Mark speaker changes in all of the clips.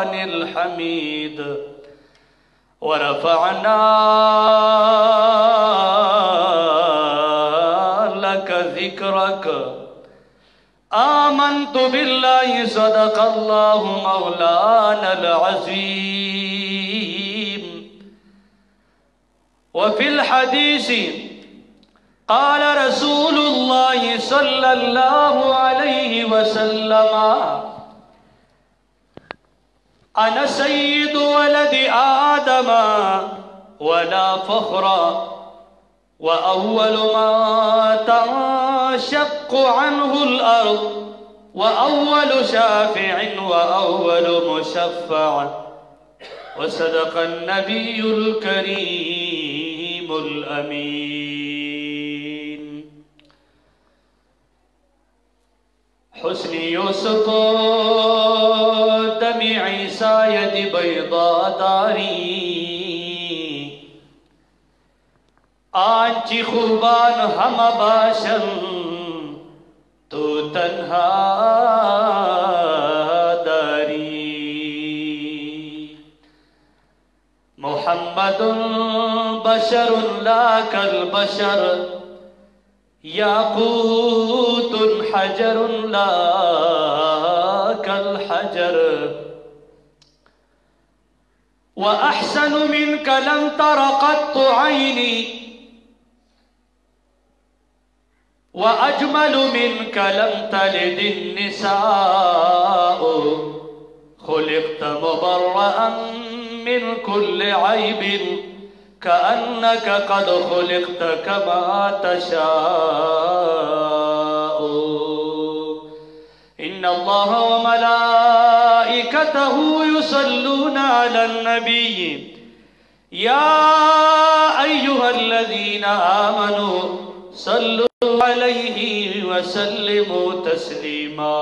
Speaker 1: वल हमीद वरफ़अना लक ज़िक्रक आमन्तु बिल्लाहि सदक़ल्लाहु मौलानल अज़ीम वफ़िल हदीसी क़ाल रसूलुल्लाहि सल्लल्लाहु अलैहि वसल्लम अना सय्यिदु वलदि आदम वला फ़ख्र व अव्वलु मा तंशक्कु अन्हुल अर्द व अव्वलु शाफ़िइन व अव्वलु मुशफ़्फ़अ व सदक़न नबियुल करीमुल अमीन। हुस्नि यूसुफ दमी ईसा यदि बैदा दारी आंची खुबान हम बाशन तो तन्हा दारी मुहम्मदुन बशरुन ला कल बशर याकूतुन हजरुन ला कल हजर व अहसनु मिनक लम तर क़त्तु ऐनी व अजमलु मिनक लम तलिदिन निसाअ खुलिक़्त मुबर्रअन मिन कुल्लि ऐबिन कअन्नक क़द खुलिक़्त कमा तशाअ इन्नल्लाह व मलाइकतहु युसल्लूना अलन नबी या अय्युहल्लज़ीना आमनू सल्लु अलैहि व सल्लिमू तस्लीमा।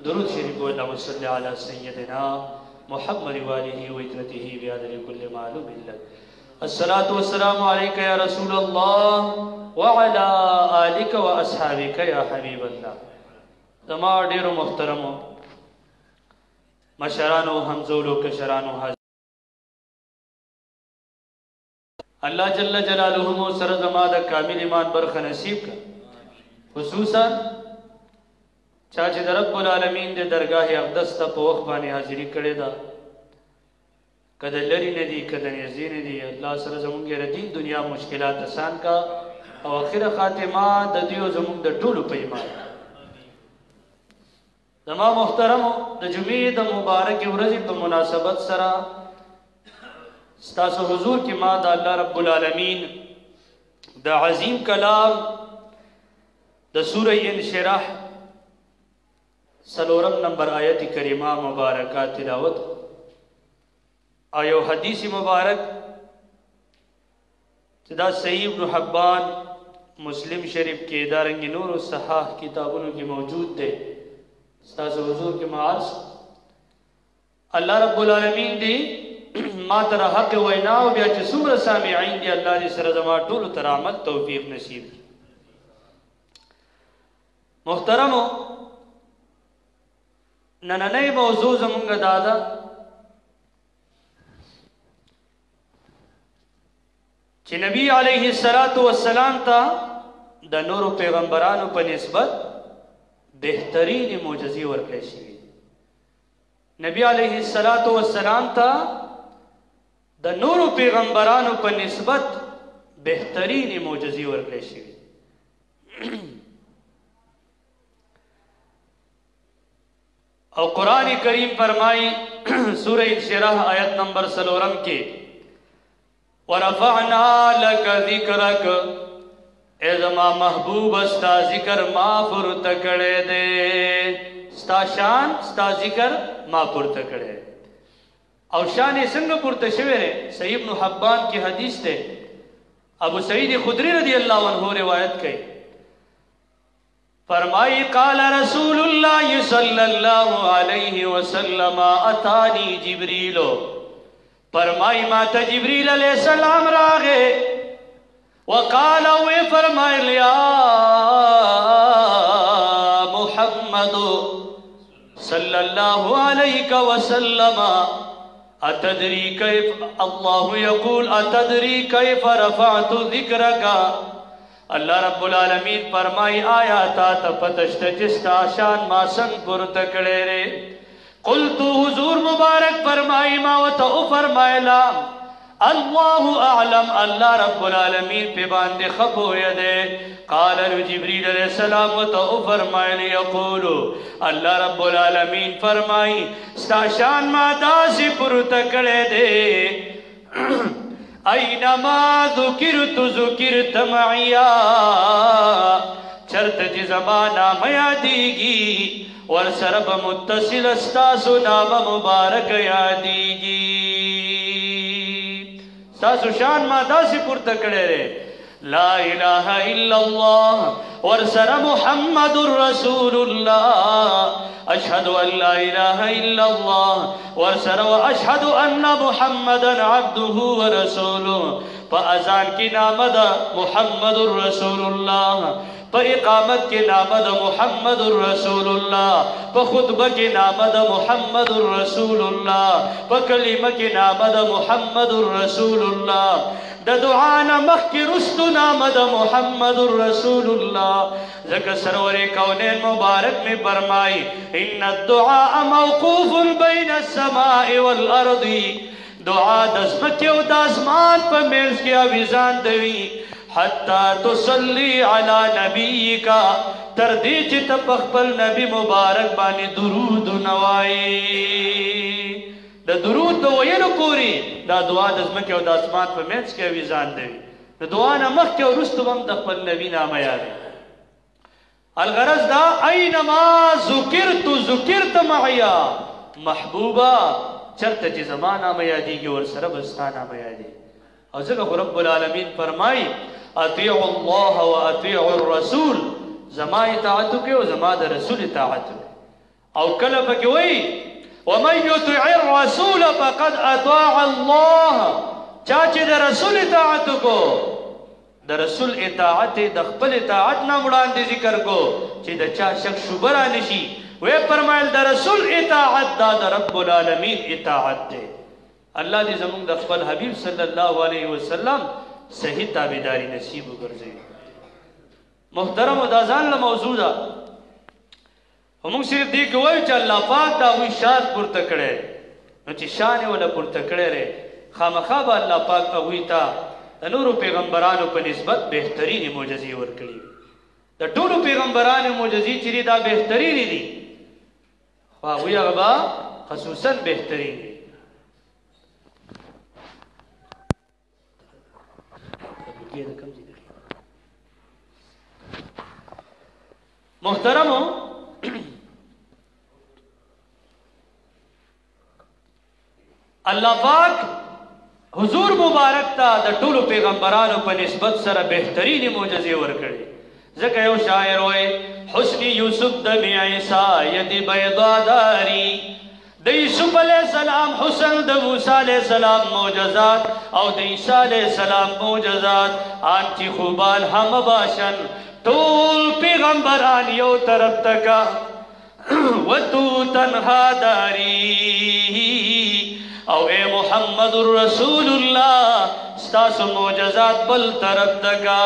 Speaker 1: दुरूद शरीफ व अल्लाहुम्मा सल्लि अला सय्यदिना मुहम्मद व आलिहि व इत्रतिहि व अदद कुल्लि मालूम लक। अस्सलातु वस्सलामु अलैका या रसूलल्लाह व अला आलिका व अस्हाबिका या हबीबल्लाह। तमाम डेरो मुहतरमो मशरानो हमजोलो कशरानो हाज़िर अल्लाह जल्ल जलालुहु सरजमाद कामिल ईमान बरख नसीब का खुसूसन चाचे रब्बुल आलमीन दे दरगाह अक़दस ता पोख बानी हाजिरी करे दा कद लरी नदी कद नज़ी नदी अल्लाह सर ज़मुंगे रदीन दुनिया मुश्किलात आसान का और आखिर खातिमा ददियो ज़मुंग द टूलु पैमा तमाम मुहतरम द जुमे द मुबारक वरज़ी प मुनासबत सरा स्तासो हुजूर की माँ दा अल्लाह रब्बुल आलमीन द अज़ीम कलाम द सूरह इंशिराह सलोरम नंबर आयत करीमा मुबारक तिलावत आयो हदीस मुबारक सदा सही इब्न हब्बान मुस्लिम शरीफ के दारंगी नूर और सहाह किताबों की मौजूद थे स्तासो हुजूर के मार्स अल्लाह रब्बुल आलमीन दी मातरा हक वैनाव बिया चुमर सामिईन दी अल्लाह दी सरजमा टूल तरामत तौफीक नसीब। मुहतरमो नननई मौजू ज़मुंगा दादा ची नबी अलैहिस्सलातु वस्सलाम ता द नूर पैगंबरानु पर निस्बत बेहतरीन मोजज़ी वर्कले शीवी। नबी अलैहिस्सलातु वस्सलाम ता द नूर पैगंबरानु पर निस्बत बेहतरीन मोजज़ी वर्कले शीवी। और कुरान करीम फरमाई सूरह इंशिराह आयत नंबर सलोरम के वरफ़अना लक ज़िक्रक ए ज़मा महबूब स्ता ज़िक्र माफ़ुर तकड़े दे स्ता शान स्ता ज़िक्र माफ़ुर तकड़े और शान संग पुरत शवेरे सही इब्न हब्बान की हदीस थे अबू सईद खुदरी रज़ी अल्लाहु अन्हु रिवायत कई फरमाई काल रसूलुल्लाह सल्लल्लाहु अलैहि वसल्लम अतानी जिब्रीलो फरमाई माता जिब्रील अलैहिस्सलाम रागे वकाल वे फरमाए या मुहम्मद صلی اللہ علیہ وسلم اتدری کیف اللہ یقول اتدری کیف رفعت ذکرک اللہ رب العالمین فرمائی آیا تا تپتشت جستا شان ما سنگ پر تکڑے رے قلتو حضور مبارک فرمائی ما وطا فرمائلا اللہ اعلم اللہ رب العالمین پہ باندے خبو یدے قال جبریل علیہ السلام وطا فرمائلی یقولو اللہ رب العالمین فرمائی ستاشان ما داسی پر تکڑے دے اینما ذکرت ذکرت معیا چرت جی زمانہ میادیگی ورسرب متصل استاسو نام مبارک یادیگی ستاسو شان ما داسی پر تکڑے رے لا الہ الا اللہ ورسر محمد رسول اللہ اشہد ان لا الہ الا اللہ ورسر و اشہد ان محمدا عبدہ ورسولہ پا اذان کی نامد محمد رسول اللہ پا اقامت کے نامد محمد رسول اللہ پا خطبہ کے نامد محمد رسول اللہ پا کلمہ کے نامد محمد رسول اللہ دا دعانا مخ کی رست نامد محمد رسول اللہ ذکر سرور کونین مبارک میں فرمائی ان الدعاء موقوف بین السماء والارض دعا دزمکی و دازمان پا میرز کی آویزان دوی حتی تصلی علی نبی کا تردی چی تپخپل نبی مبارک بانی درود نوائی دا درود دا ویلو کوری دا دعا دزمکی و دازمان پا میرز کی آویزان دوی دا دعانا مخ کی و رستو بم تقبل نبی نام یادی الغرض دا اینما ذکرت ذکرت معیا محبوبا چرت جی زمان آم یادی گی اور سرب استان آم یادی اور ذکر رب العالمین فرمائی اطیعوا اللہ و اطیعوا الرسول زمان اطاعتو کے و زمان دا رسول اطاعتو او کلب کی وئی ومن یطع الرسول فقد اطاع اللہ چاچے دا رسول اطاعتو کو دا رسول اطاعت دا خپل اطاعت نامڑان دی ذکر کو چی دا چا شک شبرا نشی وے فرمائل دا رسول اطاعت دا دا رب العالمین اطاعت دے اللہ دی زمان دا خپل حبیب صلی اللہ علیہ وسلم صحیح تابداری نصیب گرزے محترم و دازان لموضوع دا ہمونگ صرف دیکھ ہوئی چا اللہ پاک دا ہوئی شان پر تکڑے نو چی شانے والا پر تکڑے رے خامخواب اللہ پاک ہوئی تا دا نورو پیغمبرانو پا نسبت بہترین موجزی ورکلی دا طولو پیغمبران موجزی چری دا بہترین دی خواہوی اغبا خصوصاً بہترین دی محترمو اللہ پاک حضور مبارک تا دا طولو پیغمبرانو پا نسبت سر بہترین موجزی ورکڑی ذکر یو شاعر ہوئے حسنی یوسف دمی عیسیٰ یدی بیضا داری دا یوسف علیہ السلام حسن دا موسیٰ علیہ السلام موجزات او دا عیسیٰ علیہ السلام موجزات آنچی خوبان ہم باشن طول پیغمبران یو طرف تکا و تو تنہا داری او اے محمد الرسول اللہ ستاسو موجزات بل طرف تکا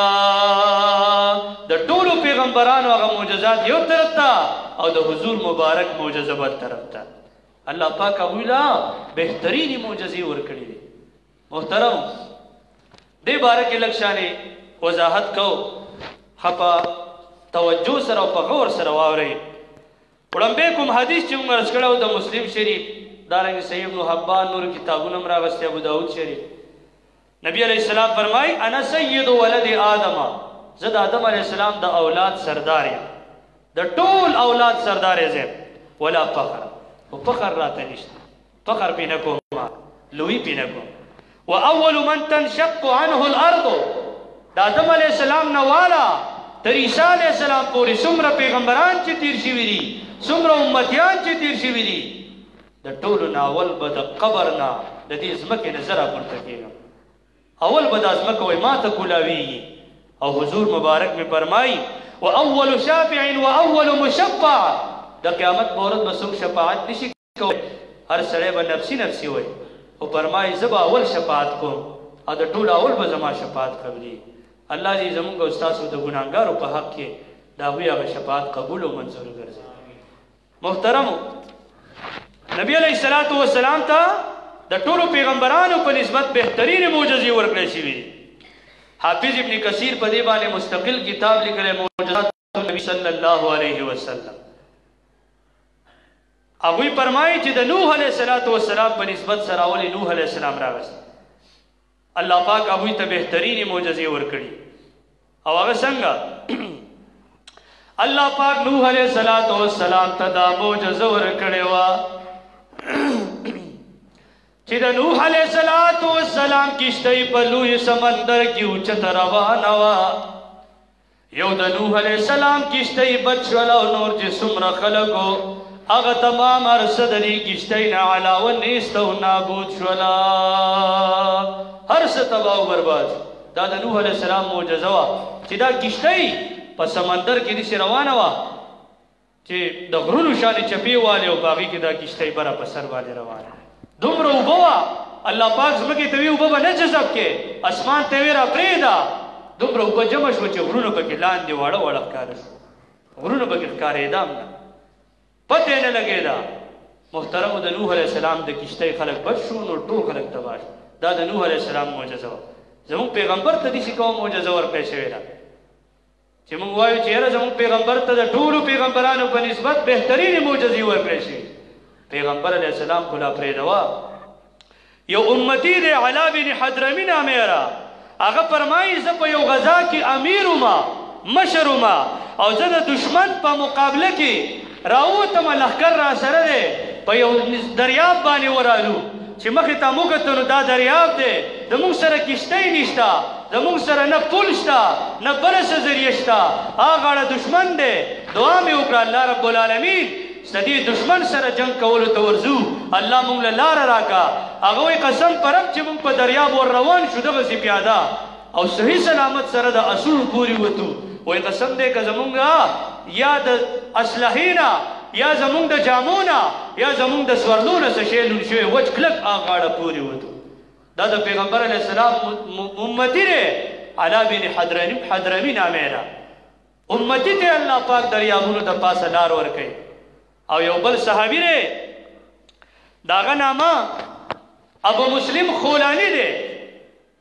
Speaker 1: دا طولو پیغمبرانو اگا موجزات یو طرف تا او دا حضور مبارک موجزہ بل طرف تا اللہ پاک اولا بہترین موجزی ورکڑی دی محترم دے بارک لکشانے وضاحت کو خپا توجہ سر او پا غور سر واورے پڑھنبے کم حدیث چونگا رسکڑاو دا مسلم شریف دارنگی صحیح ابن حبان نور کتابو نمرا غستی ابو داود شریف نبی علیہ السلام فرمائی انا سید ولد آدم زد آدم علیہ السلام دا اولاد سردار دا طول اولاد سردار زید ولا فخر و فخر راتا نشتا فخر پی نکو لوی پی نکو و اول من تنشق عنہ الارض دا آدم علیہ السلام نوالا تر عیسیٰ علیہ السلام پوری سمر پیغمبران چی تیر شوی دی سمر امتیان چی تیر شوی دی دا طول ناول با دا قبرنا دا دی ازمک نظرہ پرتکی گا اول با دا ازمک وی ما تکولاوی او حضور مبارک میں فرمائی و اول شافع و اول مشفع د قیامت په ورځ به څوک شفاعت نشي کولی، هر سړی به نفسي نفسي وایي، خو فرمایي زه به اول شفاعت کوم او د ټولو اول به زما شفاعت قبلي. الله دې زمونږ او ستاسو د ګناهګارو په حق کې د هغوی هغه شفاعت قبول او منظور ګرځوي. محترمو، نبی علیه الصلاة والسلام ته د ټولو پیغمبرانو په نسبت بهترین معجزې ورکړل شوي دي. حافظ ابن کثیر په دې باندې مستقل کتاب لیکلی معجزات النبي صلی الله علیه وسلم. هغوی فرمایي چې د نوح علیه السلام په نسبت سره ولې نوح علیه السلام راغست، الله پاک هغوی ته بهترین معجزې ورکړي. او هغه څنګه الله پاک نوح علیه السلام ته دا معجزه ورکړې وه چې د نوح علیه السلام کشتۍ په لوی سمندر کې اوچته روانه وه. یو د نوح علیه السلام کشتۍ بچ شول او نور چې څومره خلکو هغه تمام هر څه د دې کشتۍ نه علاوه نیست او نابود شوله، هر څه تباه او برباد. دا د نوح علیه السلام معجزه وه چې دا کشتۍ په سمندر کې داسې روانه وه چې د غرونو شانې چپې والې او په هغې کې دا کشتۍ بره په سر باندې روانه. دومره اوبه وه، الله پاک ځمکې ته وی اوبه به نه جذب کې، اسمان ته وی را پرېږده. دومره اوبه جمع شوه چې غرونو پکې لاندې واړه واړه ښکاره شو، غرونو پکې ښکارېده هم نه، پته یې نه لګېده. محترمو، د نوح علیه السلام د کشتۍ خلک بچ شو، نو ټول خلک تباه شو. دا د نوح علیه السلام معجزه وه. زموږ پیغمبر ته داسې کومه معجزه ورکړی شوې ده چې موږ وایو چې یاره زموږ پیغمبر ته د ټولو پیغمبرانو په نسبت بهترینې معجزې ورکړی شوې. پیغمبر علیه السلام خو لا پرېږدوه. یو امتي دی علا بن حضرمي نامې را، هغه فرمایي زه په یو غزا کې امیر ومه، مشر ومه، او زه د دشمن په مقابله کې راووتم، لښکر را سره دی، په یو دریاب باندې ورالو چې مخې ته موږ کتو نو دا دریاب دی، زموږ سره کشتۍ نشته، زموږ سره نه پل شته نه بله څه ذریعه شته، هغه غاړه دشمن دی. دعا مې وکړه الله رب العالمین د دې دشمن سره جنګ کولو ته ورځو، الله موږ له لاره راکړه. هغه وایي قسم په رب چې موږ په دریاب ور روان شو دغسې پیاده او صحیح سلامت سره د اسونو پورې وتو. وایي قسم دی که زمونږ یا د اسلحې نه یا زمونږ د جامو نه یا زمونږ د سورلو نه څه شی لون شوی وچ کلک هغه غاړه پورې وتو. دا د پیغمبر علیه السلام امتي دی، علا بن حضرمي نامې ده. امتي ته الله پاک دریابونو د پاسه لار ورکوي. او یو بل صحابي دی، د هغه نامه ابو مسلم خولاني دی.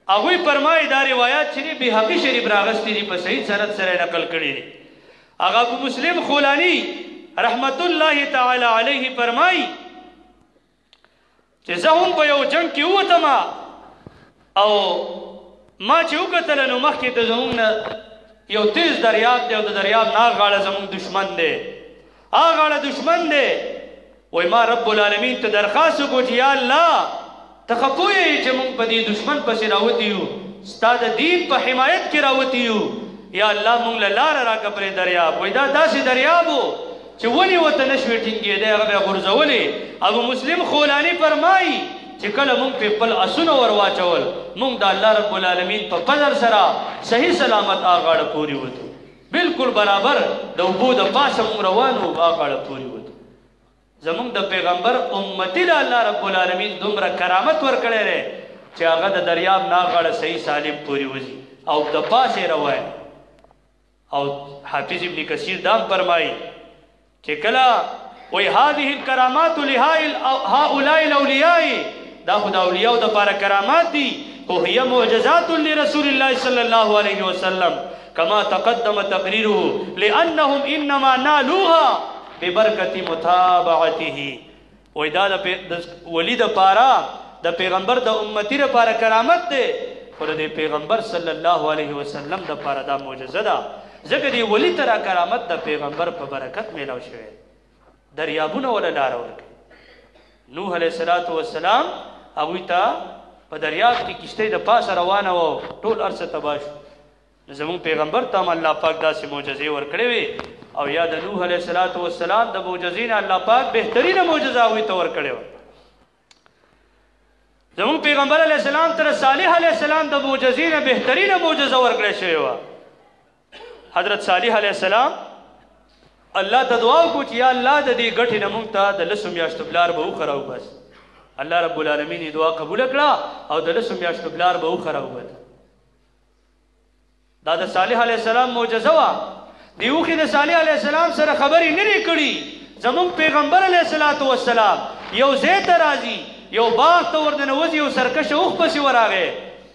Speaker 1: هغوی فرمایي دا روایات چې دی بهقي شریف راغستي دي، په صحیح سند سره نقل کړي دي. هغه ابو مسلم خولاني رحمت الله تعالی علیه فرمایي چې زه هم په یو جنګ کې ووتم او ما چې وکتل نو مخکې ته زموږ نه یو تیز دریاب دی او د دریاب نه غاړه زموږ دشمن دی، هغه غاړه دشمن دی. وایي ما رب العالمین ته درخواست وکړو چې یا الله ته خه پوهېږې چې موږ په دې دشمن پسې راوتي یو، ستا د دین په حمایت کې راوتي یو، یا الله موږ له لاره راکړه پرې دریاب. وایي دا داسې دریاب و چې ونې ورته نه شوې ټینګېدی، هغه به یې غورځولې. ابو مسلم خولاني فرمایي چې کله موږ پرې خپل اسونه ور واچول، موږ د الله رب العالمین په فضل سره صحیح سلامت هغه غاړه پورې وتو، بالکل برابر د اوبو د پاسه موږ روان وو، هغه غاړه پورې وتو. زمونږ د پیغمبر امتي له الله رب العالمین دومره کرامت ورکړی دی چې هغه د دریاب نه غاړه صحیح سالم پورې وځي او د پاسه روان. او حافظ ابن کثیر دام فرمایي چې کله وایي هذه الکرامات لهؤلاء الاولیاء، دا خو د اولیاو دپاره کرامات دي، خو هي معجزات لرسول الله صلی الله علیه وسلم كما تقدم تقريره لأنهم إنما نالوها ببركة متابعته. وای دا د ولی دپاره د پیغمبر د امتی دپاره کرامت دی، خو د پیغمبر صلی الله علیه وسلم دپاره دا معجزه ده. ځکه دې ولي ته را کرامت د پیغمبر په برکت میلاو شوی، دریابونه وله لاره ورکوي. نوح علیه السلام هغوی ته په دریاب کې کشتۍ د پاسه روانه وه، ټول هر څه تباه شو. زمونږ پیغمبر ته هم الله پاک داسې معجزې ورکړې وې، او یا د نوح علیه السلام د معجزې نه الله پاک بهترینه معجزه هغوی ته ورکړې وه. زمونږ پیغمبر علیه السلام تر صالح علیه السلام د معجزې نه بهترینه معجزه ورکړې شوې وه. حضرت صالح علیه السلام الله ته دعا وکړو چې یا الله د دې ګټې نه موږ ته د 10 میاشتو پلار به وخره وبس. الله رب العالمین یې دعا قبوله کړه او د 10 میاشتو پلار به وخره وبته. دا د صالح علیه السلام معجزه وه. د اوښې د صالح علیه السلام سره خبرې نه دي کړي. زموږ پیغمبر علیه السلام یو ځای ته راځي، یو باغ ته ورننوځي، یو سرکشه اوښ پسې ورغی.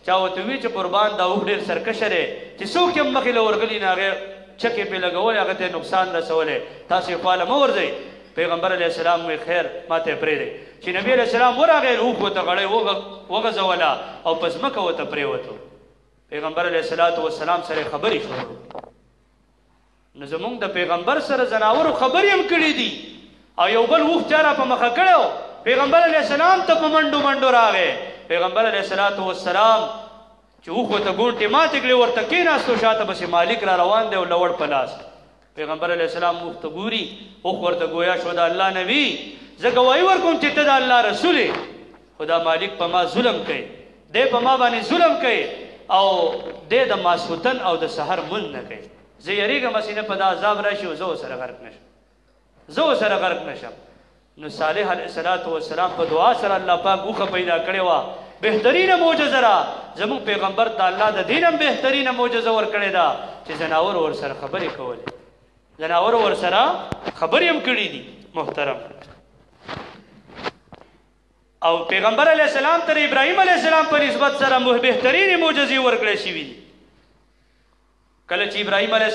Speaker 1: چا ورته وویل چې قربان دا اوښ ډېر سرکشه دی چې څوک یې مخې له ورغلي نه هغې چکې پرې لګولی، هغه ته یې نقصان رسولی، تاسو یې خواله مه ورځئ. پیغمبر علیه السلام وایي خیر ما ته یې پرېږدئ. چې نبي علیه السلام ورغی اوښ ورته غړۍ وغځوله او په ځمکه ورته پرېوتو. پیغمبر علیه السلام سره خبرې شروع. نو زمونږ د پیغمبر سره زناورو خبرې هم کړي دي او یو بل اوښ چا را په مخه کړی و. پیغمبر علیه السلام ته په منډو منډو راغی. پیغمبر علیه السلام چې اوښ ورته ګونټې ماتې کړې ورته کېناستو، شاته پسې مالک را روان دی او لوړ په لاس. پیغمبر علیه السلام اوښ ته ګوري، اوښ ورته ګویا شو د الله نبي زه ګواهي ورکوم چې ته د الله رسول یې، خو دا مالک په ما ظلم کوي، دی په ما باندې ظلم کوي او دی د ماسخوتن او د سحر مونځ نه کوي. زه یېرېږم هسې نه په دا عذاب راشي او زه ورسره غرق نشم. نو صالح علیه السلام په دعا سره الله پاک اوښه پیدا کړې وه. بهترینه معجزه را. زموږ پیغمبر ته الله د دین هم بهترینه معجزه ورکړې ده چې زناورو ورسره خبرې کولې. زناورو ورسره خبرې هم کړي دي محترم. او پیغمبر علیه السلام تر ابراهیم علیه السلام په نسبت سره بهترینې معجزې ورکړې شوي دي. کله چې ابراهیم علیه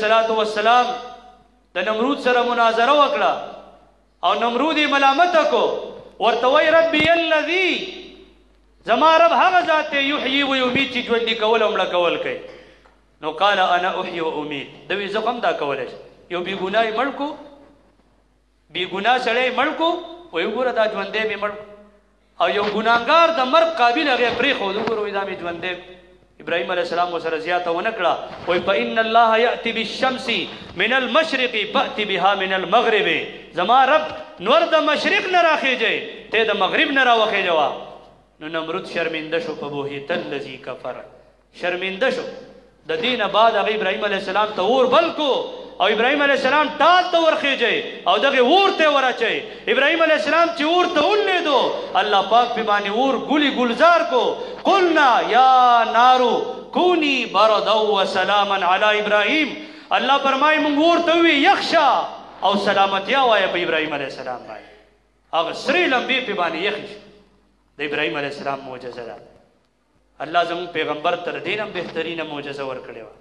Speaker 1: السلام د نمرود سره مناظره وکړه او نمرود یې ملامته کو، ورته وایي ربي الذي، زما رب هغه ذات دی یحیی و یمیت چې ژوندي کول او مړه کول کوي. نو قال انا احیی و امید، ده وایي زه هم دا کولی شم. یو بې ګناه یې مړ کو، بې ګناه سړی یې مړ کو، وایي وګوره دا ژوندی مې مړ کو. او یو ګناهګار د مرګ قابل هغې یې پرېښود، وګوره وایي دا مې ژوندی. ابراهیم علیه السلام ورسره زیاته ونه کړه، وایي فإن الله یأتي بالشمس من المشرق فأتي بها من المغرب، زما رب نور د مشرق نه راخېږي ته د مغرب نه راوخېږه. نو نمرود شرمنده شو په بوهیت الذي کفر، شرمنده شو. د دې نه بعد هغه ابراهیم علیه السلام ته اور بل کو او ابراهیم علیه السلام ټال ته ورخېږي او دغې اور ته یې ورچوي. ابراهیم علیه السلام چې اور ته ولیدو الله پاک پې باندې اور ګلي گلزار کو. قلنا یا نارو کونی بردا وسلاما علی ابراهیم، الله فرمایي موږ اور ته ووایي یخ شه او سلامتیا وایه په ابراهیم علیه السلام باندې. هغه سرې لمبې پې باندې یخې شي. د ابراهیم علیه السلام معجزه ده. الله زموږ پیغمبر ته د دې نه بهترینه معجزه ورکړې وه.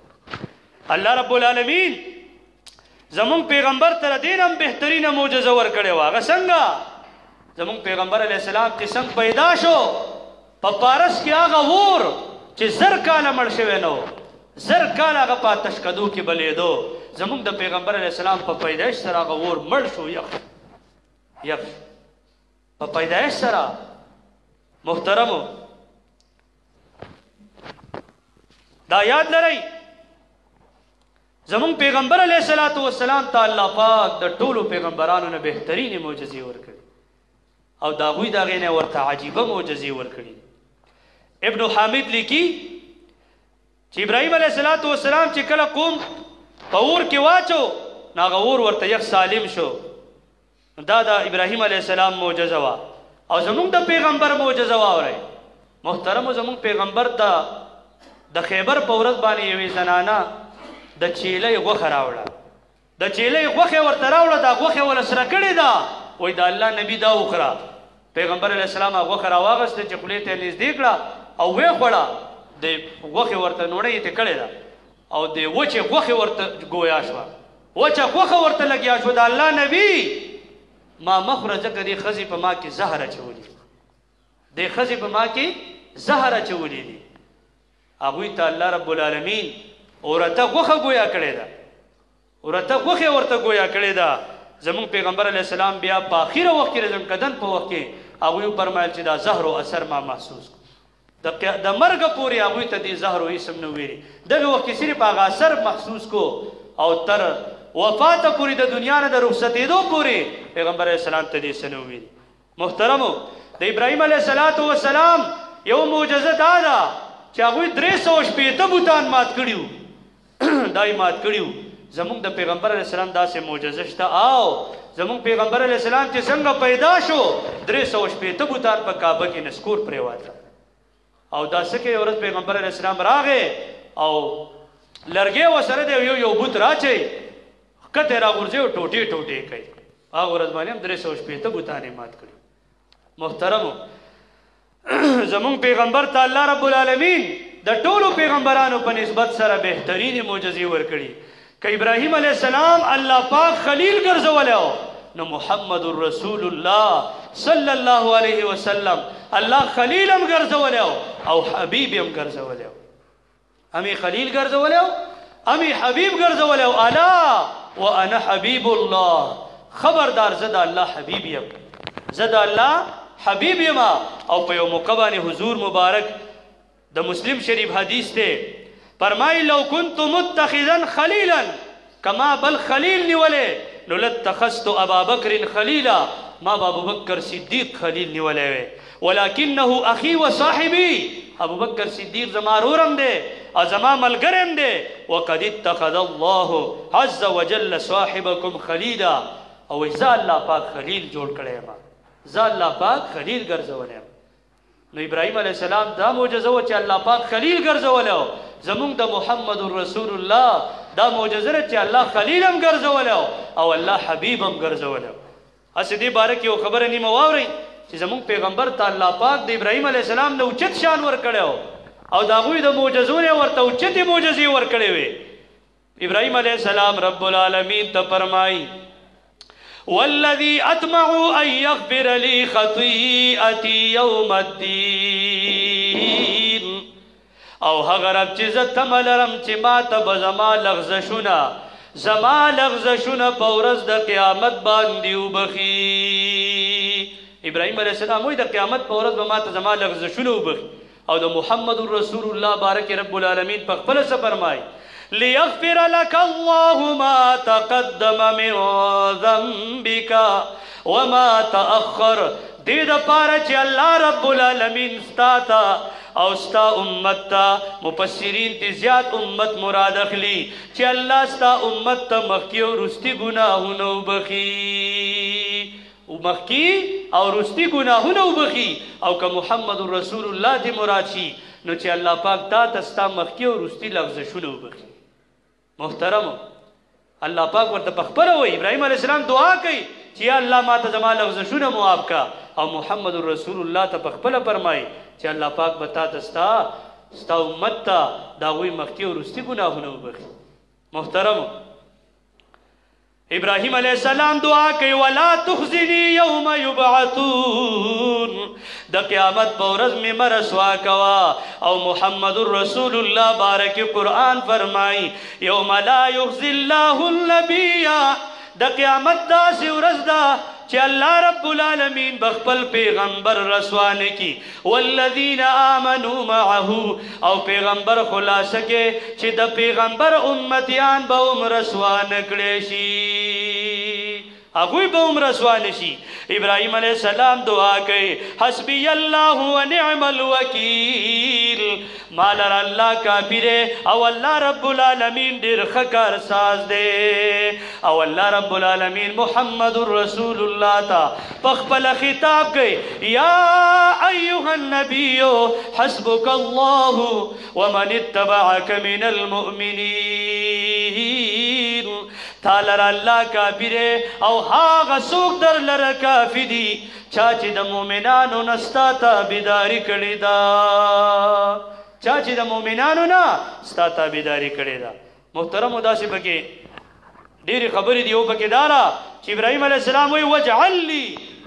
Speaker 1: الله رب العالمین زموږ پیغمبر ته د دې نه بهترینه معجزه ورکړې وه. هغه څنګه؟ زموږ پیغمبر علیه السلام چې څنګه پیدا شو په پارس کې هغه اور چې 1000 کاله مړ شوی نه و، 1000 کاله هغه په آتش کدو کې بلېدو. زموږ د پیغمبر علیه السلام په پیدایش سره هغه اور مړ شو، یخ په پیدایش سره. محترمو دا یاد لرئ زموږ پیغمبر علیه السلام ته الله پاک د ټولو پیغمبرانو نه بهترینې معجزې ورکړي او د هغوی د هغې نه ورته عجیبه معجزې ورکړي. ابن حامد لیکي چې ابراهیم علیه السلام چې کله قوم په اور کې واچو نو هغه اور ورته یخ سالم شو. دا د ابراهیم علیه السلام معجزه وه. او زموږ د پیغمبر معجزه واورئ محترمو. زموږ پیغمبر ته د خیبر په ورځ باندې یوې زنانه د چیلۍ غوښه راوړه، د چیلۍ غوښې ورته راوړه، دا غوښې وله سره کړې ده. وایي د الله نبي دا وخوره. پیغمبر علیه السلام هغه غوښه راواغسته چې خولې ته یې نږدې کړه او ویې خوړه. د غوښې ورته نوړۍ یې ترې کړې ده او د وچې غوښې ورته ګویا شوه، وچه غوښه ورته لګیا شوه. د الله نبي ما مخوره ځکه دې ښځې په ما کې زهر اچولي، دې ښځې په ما کې زهر اچولي دي. هغوی ته الله رب العالمین اورته غوښه ګویا کړې ده، اورته غوښې ورته ګویا کړې ده. زموږ پیغمبر علیه السلام بیا په اخره وخت کې رزمکدن په وخت کې هغوی وفرمایل چې دا زهر و اثر ما محسوس کو. د مرګه پورې هغوی ته دې زهر و اسم نه ویلي. دغه وخت کې صرف هغه اثر محسوس کو او تر وفاته پورې د دنیا نه د رخصتېدو پورې پیغمبر علیه السلام ته دې څه نه ویلي. محترمو د ابراهیم علیه السلام یو معجزه دا ده چې هغوی 380 بوتان مات کړي وو. دا یې مات کړي وو. زمونږ د پیغمبر علیه السلام داسې معجزه شته او زمونږ پیغمبر علیه السلام چې څنګه پیدا شو 360 بوتان په کعبه کې نسکور پرېواته او دا څه کې ورځ پیغمبر علیه السلام راغی او لرګی ورسره دی یو بوت راچی ښکته راغورځي او ټوټې ټوټې کوي هغه ورځ باندې هم 360 بوتان یې مات کړي محترمو زمونږ پیغمبر ته الله رب العالمین د ټولو پیغمبرانو په نسبت سره بهترین معجزې ورکړي که ابراهیم علیه السلام الله پاک خلیل ګرځولی نو محمد رسول الله صلی الله علیه وسلم الله خلیل هم ګرځولی او حبیب هم ګرځولی امی خلیل ګرځولی امی حبیب ګرځولی الا وانا حبیب الله خبردار زه د الله حبیب یم زه د الله حبیب یم او په یو موقع باندې حضور مبارک د مسلم شریف حدیث ته فرمای لو كنت متخذا خلیلا کما بل خلیل نیولې نو لاتخذت ابا بکر خلیلا ما ابو بکر صدیق خلیل نیولې وې ولکنه اخي وصاحبي ابو بکر صدیق زما رورم دی او زما ملګرم دی وقد اتخذ الله عز وجل صاحبكم خلیلا او ځا الله پاک خلیل جوړ کړی ما ځا الله پاک خلیل ګرځولی نو ابراهیم علیه السلام دا معجزه و چې الله پاک خلیل ګرځولی زمونږ د محمد رسول الله دا معجزه ده چې الله خلیل هم ګرځولی او الله حبیب هم ګرځولی هسې دې باره کې یو خبره نیمه واورئ چې زمونږ پیغمبر ته الله پاک د ابراهیم علیه السلام نه اوچت شان ورکړی او د هغوی د معجزو نه ورته اوچتې معجزې ورکړې وې ابراهیم علیه السلام رب العالمین ته فرمایي والذي أطمع أن يغفر لي خطيئتي يوم الدين او هغه رب چې زه تمه لرم چې ما ته به زما لغزشونه په ورځ د قیامت باندې وبخي ابراهیم علیه السلام وایي د قیامت په ورځ به ما ته زما لغزشونه وبخي او د محمد رسول الله بارک رب العالمین په خپله څه فرمایي ليغفر لك الله ما تقدم من ذنبك وما تأخر دې دپاره چې الله رب العالمین ستا ته او ستا امت ته مفسرین تی زیات امت مراد اخلي چې الله ستا امت ته مخکې او وروستي ګناهونه وبخي مخکې او وروستي ګناهونه وبخي او که محمد رسول الله دې مراد شي نو چې الله پاک تا ته ستا مخکې او وروستي لغزشونه وبخي محترم الله پاک ورته پخپله وایي ابراهیم علیه السلام دعا کوي چې یا الله ما ته زما لغزشونه معاف کا او محمد رسول الله ته پخپله فرمایي چې الله پاک به تا ته ستا امت ته د هغوی مخکې وروستي ګناهونه وبخي محترم ابراهیم علیه السلام دعا کوي ولا تخزني يوم يبعثون د قیامت په ورځ مې مه رسوا کوه او محمد رسول الله بارک قرآن فرمایي یوم لا یخزي الله النبي د قیامت داسې ورځ ده چې الله رب العالمین بخپل پیغمبر رسوا نه کی والذین آمنوا معه او پیغمبر خلاصه کې چې د پیغمبر امتیان به هم رسوا نه کړی شي هغوی به هم رسوا نه شي ابراهیم علیه السلام دعا کوي حسبی الله ونعم الوکیل ما لره الله کافي دی او الله رب العالمین ډېر ښه کارساز دی او الله رب العالمین محمد رسول الله ته په خپله خطاب کوي یا ایها النبی حسبک الله ومن اتبعک من المؤمنین تا لره الله کافي دی او هغه څوک در لره کافي دي چا چې د مؤمنانو نه ستا تابعداري کړې ده چا چې د مؤمنانو نه ستا تابعداري کړې ده محترمو داسې پکې ډېرې خبرې دي یو پکې دا ده چې ابراهیم علیه السلام وایي واجعل لي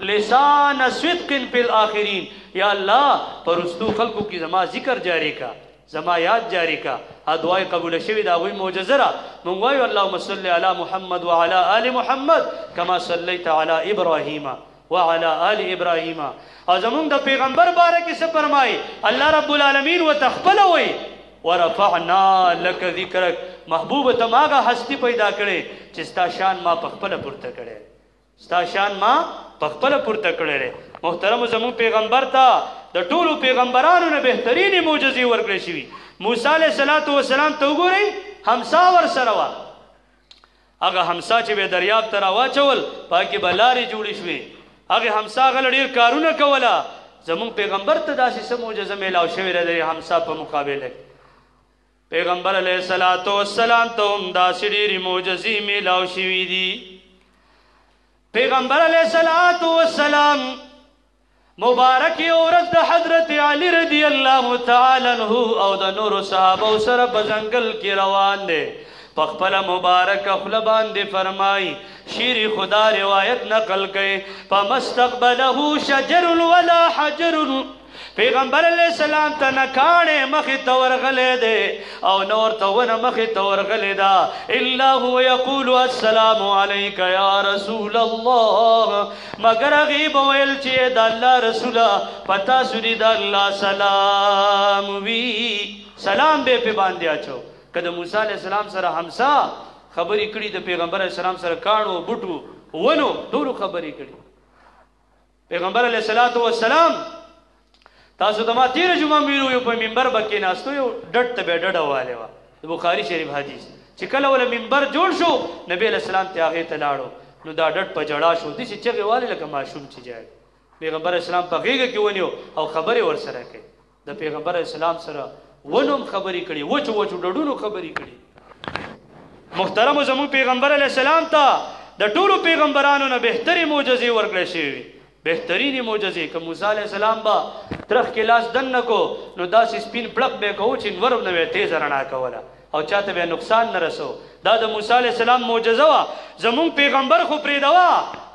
Speaker 1: لسان صدق فی الاخرین یا الله په رستو خلکو کې زما ذکر جاری کا زما یاد جاری کا دعای قبول شوی دا غوی معجزه را مونږ وایو اللهم صل علی محمد وعلى آل محمد کما صلیت علی ابراهیم وعلى آل ابراهیم او زمونږ د پیغمبر باره کې څه فرمایي الله رب العالمین ورته خپله وایي ورفعنا لك ذکرک محبوب ته ما هغه هستی پیدا کړې چې ستا شان ما په خپله پورته کړی ستا شان ما په خپله پورته کړی محترم زمونږ پیغمبر ته د ټولو پیغمبرانو نه بهترینې معجزې ورکړې شوي موسی علیه السلام ته وګورئ همسا ورسره وه هغه همسا چې به دریاب ته راواچول پاکې به لارې جوړې شوې هغې همسا هغه ډېر کارونه کوله زمونږ پیغمبر ته داسې څه معجزه میلاو شوې ده د همسا په مقابله کې پیغمبر علیه الصلاة والسلام ته هم داسې ډېرې معجزې میلاو شوي دي پیغمبر علیه الصلاة والسلام مبارک ورځ د حضرت علی رضی الله تعالی عنہ او د نورو صحابه سره په ځنګل کې روان دی په خپله مبارک خوله باندې فرمایي شیر خدا روایت نقل کوي فما استقبله شجر ولا حجر پیغمبر علیہ السلام ته نه کاڼې مخې ته ورغلی دی او نه ورته ونه مخې ته ورغلی ده الا هو یقول السلام علیک یا رسول الله مگر هغې به ویل چې د الله رسوله په تاسو دې د الله سلام وي سلام به پې باندې اچو که د موسی علیه السلام سره همسا خبرې کړي د پیغمبر علیه السلام سره کاڼو بوټو ونو ټولو خبرې کړي پیغمبر علیه الصلاة والسلام تاسو ته ما تیره جمعه ویلو یو په منبر به کېناستو یو ډډ ته به ډډه والی وه د بخاري شریف حدیث چې کله وله منبر جوړ شو نبي علیه السلام ته هغې ته لاړو نو دا ډډ په جړا شو داسې چغې والې لکه ماشوم چې جاړي پیغمبر علیه السلام په غېږه کې ونیو او خبرې ورسره کوي د پیغمبر علیه السلام سره ونو هم خبرې کړي وچو وچو ډډونو خبرې کړي محترمو زموږ پیغمبر علیه السلام ته د ټولو پیغمبرانو نه بهترې معجزې ورکړی شوي بهترینې معجزې که موسی علیه السلام به ترخ کې لاس دن نه کو نو داسې سپین پړق به کوو چې نور نه به تیزه رڼا کوله او چاته به نقصان نه رسو دا د موسی علیه السلام معجزه وه زمونږ پیغمبر خو پرېږدوه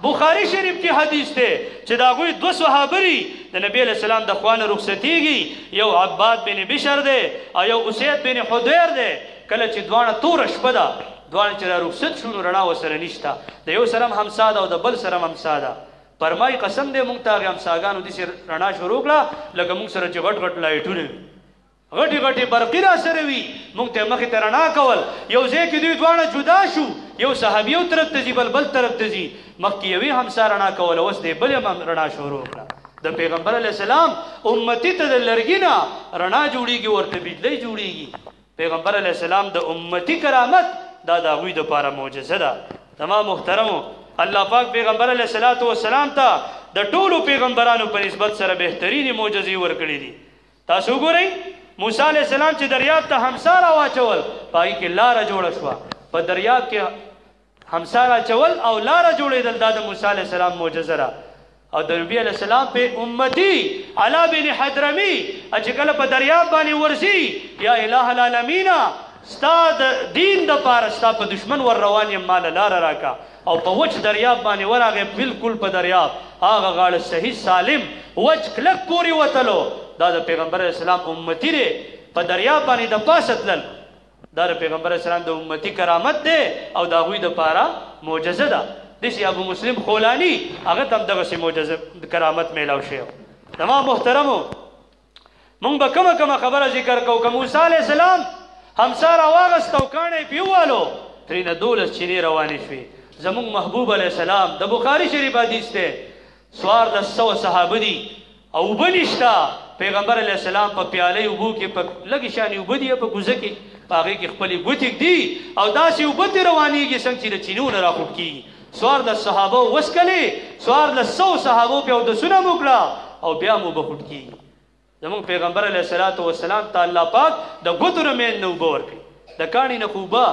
Speaker 1: بخاري شریف کې حدیث دی چې د هغوی دوه صحابه دي د نبي علیه السلام د خوا نه رخصتېږي یو عباد بن بشر دی او یو اسید بن حضیر دی کله چې دواړه توره شپه ده دواړه چې را رخصت شو نو رڼا ورسره نشته د یو سره هم همسا ده او د بل سره هم همسا ده فرمای قسم دې مونږ ته هغې همساګانو داسې رڼا شروع کړه لکه مونږ سره چې غټ غټ لایټونه وي غټې غټې برقي را سره وي مونږ ته مخې ته رڼا کول یو ځای کې دوی دواړه جدا شو یو صحابي یو طرف ته ځي بل طرف ته ځي مخکې یوې همسا رڼا کوله اوس دې بلې هم رڼا شروع کړه د پیغمبر علیه السلام امتي ته د لرګي نه رڼا جوړېږي ورته بجلی جوړېږي پیغمبر علیه السلام د امتي کرامت دا د هغوی دپاره معجزه ده تمام محترمو الله پاک پیغمبر علیه الصلاة والسلام ته د ټولو پیغمبرانو په نسبت سره بهترینې معجزې ورکړي دي تاسو وګورئ موسی علیه السلام چې دریاب ته همسا راواچول په هغې کې لاره جوړه شوه په دریاب کې همسا راچول او لاره جوړېدل دا د موسی علیه السلام معجزه ده او د نبي علیه السلام په امتي علا بن حضرمي چې کله په دریاب باندې ورځي یا اله العالمین ستا د دین دپاره ستا په دشمن ور روان یم ماله لاره راکه او په وچ دریاب باندې ورغې بالکل په دریاب هغه غاړه صحیح سالم وچ کلک پورې وتلو دا د پیغمبر علیه السلام امتي دی په دریاب باندې د پاسه تلل دا د پیغمبر علیه السلام د امتي کرامت دی او د هغوی دپاره معجزه ده داسې ابو مسلم خولاني هغه ته هم دغسې معجزه کرامت میلاو شوی تمام محترمو مونږ به کومه خبره ذکر کوو که موسی علیه السلام همسا راواغست او کاڼی یې پې ووالو ترېنه 12 چینې روانې شوې زمونږ محبوب علیه السلام د بخاري شریف حدیث دی 1400 صحابه دي او اوبه نشته پیغمبر علیه السلام په پیالۍ اوبو کې په لږې شانې اوبه دي په کوزه کې په هغې کې خپلې ګوتې ږدي او داسې اوبه ترې روانېږي څنګه چې د چینو نه راخوټ کېږي 14 صحابه وسکلې 1400 صحابو پې اودسونه مو کړه او بیا مو اوبه خوټ کېږي زمونږ پیغمبر علیه الصلاة والسلام ته الله پاک د ګوتو نه مین نه اوبه ورکوي د کاڼي نه خو اوبه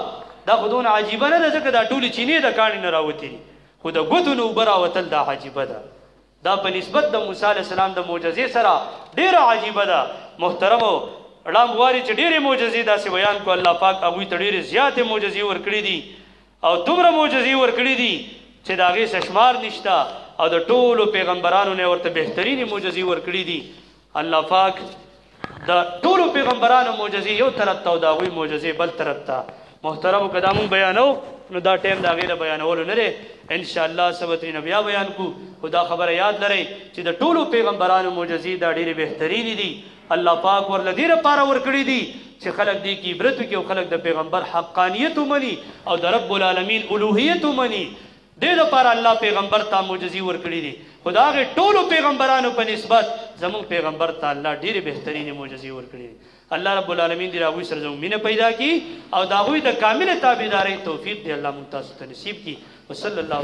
Speaker 1: دا خو دونه عجیبه نه ده ځکه دا ټولې چینې د کاڼي نه راوتې دي خو د ګوتو نه اوبه راوتل دا عجیبه ده دا په نسبت د موسی علیه السلام د معجزې سره ډېره عجیبه ده محترمو ړام غواړي چې ډېرې معجزې داسې بیان کړو الله پاک هغوی ته ډېرې زیاتې معجزې ورکړي دي او دومره معجزې ورکړي دي چې د هغې څه شمار نشته او د ټولو پیغمبرانو نه ورته بهترینې معجزې ورکړي دي الله پاک د ټولو پیغمبرانو معجزې یو طرف ته او د هغوی معجزې بل طرف ته محترمو که دا مونږ بیانو نو دا ټایم د هغې د بیانولو نه دی انشاءالله څه به ترېنه بیا بیان کړو خو دا خبره یاد لرئ چې د ټولو پیغمبرانو معجزې دا ډېرې بهترینې دي الله پاک ورله دې لپاره ورکړي دي چې خلک دې کې عبرت وکړي او خلک د پیغمبر حقانیت ومني او د رب العالمین الوهیت ومني دې لپاره الله پیغمبر ته معجزې ورکړي دي خو د هغې ټولو پیغمبرانو په نسبت زموږ پیغمبر ته الله ډېرې بهترینې معجزې ورکړي دي الله رب العالمین دې راغوي سره زموږ مینه پیدا کی او د هغوی د کامله تابعدارۍ توفیق دې الله مونږ تاسو ته نصیب کی وصلی الله